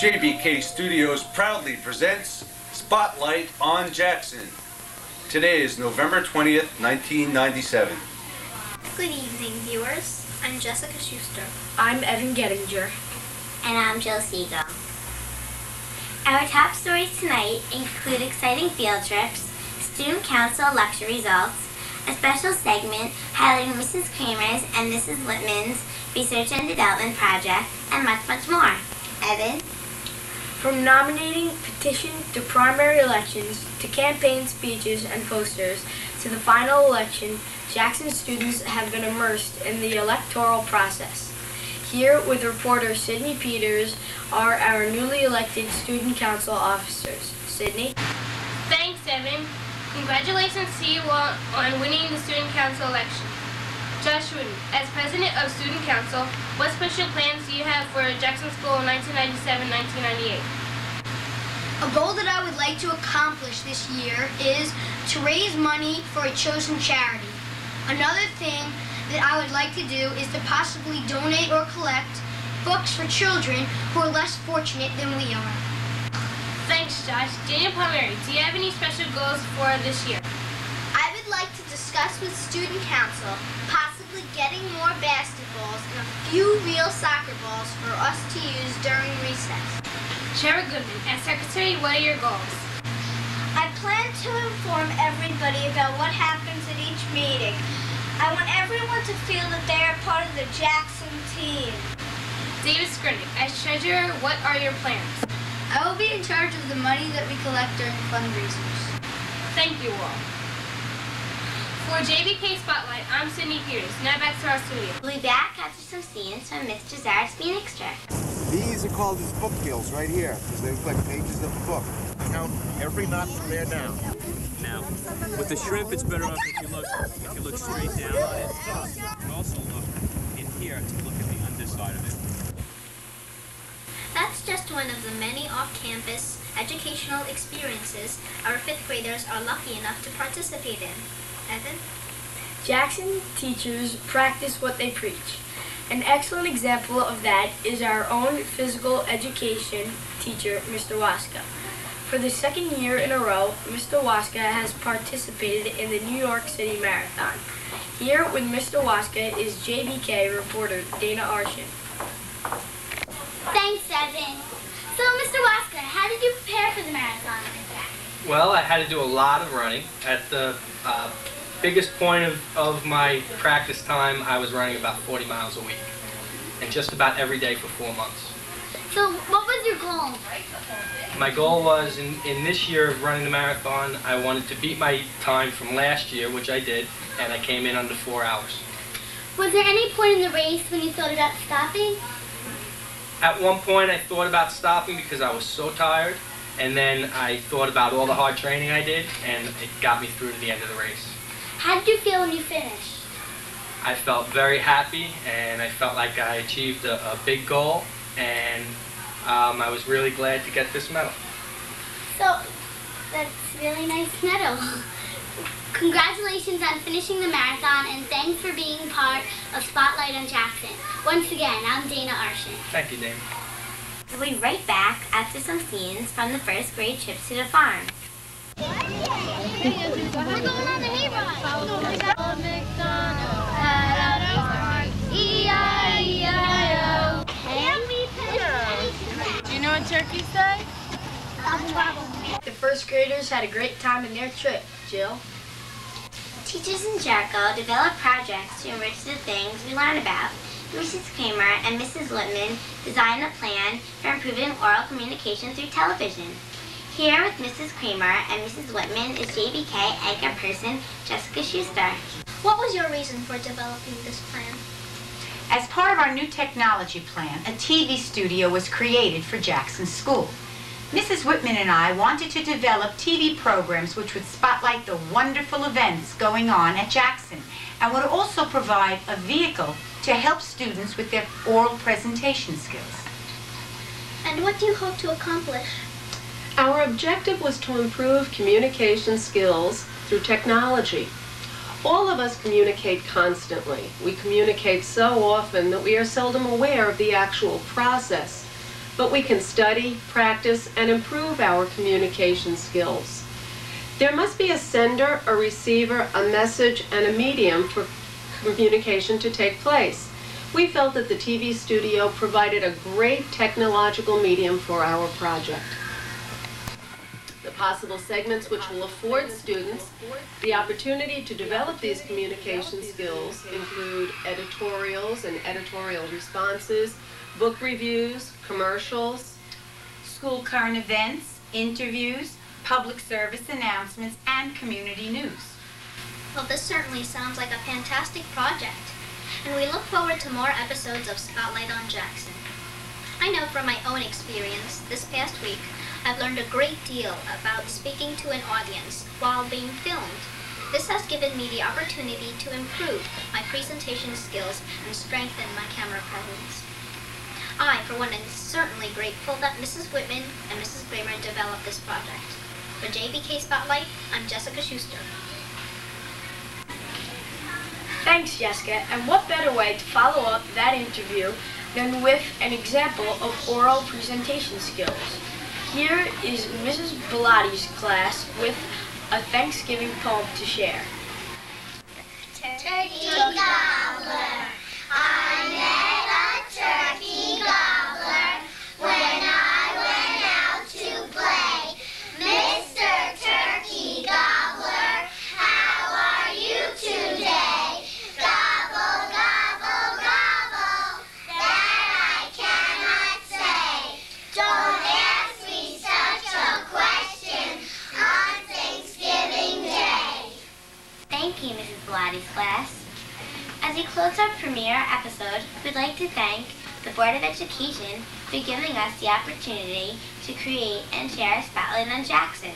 JBK Studios proudly presents Spotlight on Jackson. Today is November 20th, 1997. Good evening, viewers. I'm Jessica Schuster. I'm Evan Gettinger. And I'm Jill Siegel. Our top stories tonight include exciting field trips, student council lecture results, a special segment highlighting Mrs. Kramer's and Mrs. Whitman's research and development project, and much, much more. Evan? From nominating petition to primary elections to campaign speeches and posters to the final election, Jackson students have been immersed in the electoral process. Here with reporter Sydney Peters are our newly elected student council officers. Sydney? Thanks, Evan. Congratulations to you all on winning the student council election. Josh Wooden, as president of student council, what special plans do you have for Jackson School 1997-1998? A goal that I would like to accomplish this year is to raise money for a chosen charity. Another thing that I would like to do is to possibly donate or collect books for children who are less fortunate than we are. Thanks, Josh. Daniel Palmieri, do you have any special goals for this year? I would like to discuss with student council possibly getting more basketballs and a few real soccer balls for us to use during recess. Shara Goodman, as secretary, what are your goals? I plan to inform everybody about what happens at each meeting. I want everyone to feel that they are part of the Jackson team. David Skrinick, as treasurer, what are your plans? I will be in charge of the money that we collect during fundraisers. Thank you all. For JBK Spotlight, I'm Sydney Peters. Now back to our studio. We'll be back after some scenes from Mr. Zara's Phoenix trip. These are called his book gills right here, because they look like pages of a book. Count every knot from there down. Now, with the shrimp, it's better off if you look straight down on it. You can also look in here to look at the underside of it. That's just one of the many off-campus educational experiences our fifth graders are lucky enough to participate in. Evan? Jackson teachers practice what they preach. An excellent example of that is our own physical education teacher, Mr. Waska. For the second year in a row, Mr. Waska has participated in the New York City Marathon. Here with Mr. Waska is JBK reporter Dana Arshin. Thanks, Evan. So, Mr. Waska, how did you prepare for the marathon? Well, I had to do a lot of running. At the biggest point of my practice time, I was running about 40 miles a week, and just about every day for 4 months. So, what was your goal? My goal was, in this year of running the marathon, I wanted to beat my time from last year, which I did, and I came in under 4 hours. Was there any point in the race when you thought about stopping? At one point, I thought about stopping because I was so tired, and then I thought about all the hard training I did, and it got me through to the end of the race. How did you feel when you finished? I felt very happy, and I felt like I achieved a big goal, and I was really glad to get this medal. So, that's a really nice medal. Congratulations on finishing the marathon, and thanks for being part of Spotlight on Jackson. Once again, I'm Dana Arshin. Thank you, Dana. We'll be right back after some scenes from the first grade trip to the farm. We're going on the hayride. Old MacDonald had a farm, E-I-E-I-O. Do you know what turkeys say? The first graders had a great time in their trip. Jill? Teachers in Jericho develop projects to enrich the things we learn about. Mrs. Kramer and Mrs. Whitman designed a plan for improving oral communication through television. Here with Mrs. Kramer and Mrs. Whitman is JBK anchor person Jessica Schuster. What was your reason for developing this plan? As part of our new technology plan, a TV studio was created for Jackson School. Mrs. Whitman and I wanted to develop TV programs which would spotlight the wonderful events going on at Jackson and would also provide a vehicle to help students with their oral presentation skills. And what do you hope to accomplish? Our objective was to improve communication skills through technology. All of us communicate constantly. We communicate so often that we are seldom aware of the actual process. but we can study, practice, and improve our communication skills. There must be a sender, a receiver, a message, and a medium for communication to take place. We felt that the TV studio provided a great technological medium for our project. The possible segments which will afford students the opportunity to develop these communication skills include editorials and editorial responses, book reviews, commercials, School current events, interviews, public service announcements, and community news. Well, this certainly sounds like a fantastic project, and we look forward to more episodes of Spotlight on Jackson. I know from my own experience this past week, I've learned a great deal about speaking to an audience while being filmed. This has given me the opportunity to improve my presentation skills and strengthen my camera presence. I, for one, am certainly grateful that Mrs. Whitman and Mrs. Kramer developed this project. For JBK Spotlight, I'm Jessica Schuster. Thanks, Jessica. And what better way to follow up that interview than with an example of oral presentation skills? Here is Mrs. Belotti's class with a Thanksgiving poem to share. Turkey gobbler, I met a turkey gobbler when I went out to play. Mr. Turkey Gobbler, how are you today? Gobble, gobble, gobble, that I cannot say. Don't ask me such a question on Thanksgiving Day. Thank you, Mrs. Belotti's class. As we close our premiere episode, we'd like to thank the Board of Education for giving us the opportunity to create and share Spotlight on Jackson.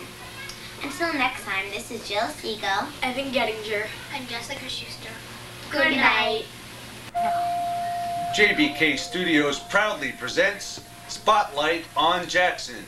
Until next time, this is Jill Siegel, Evan Gettinger, and Jessica Schuster. Good night. JBK Studios proudly presents Spotlight on Jackson.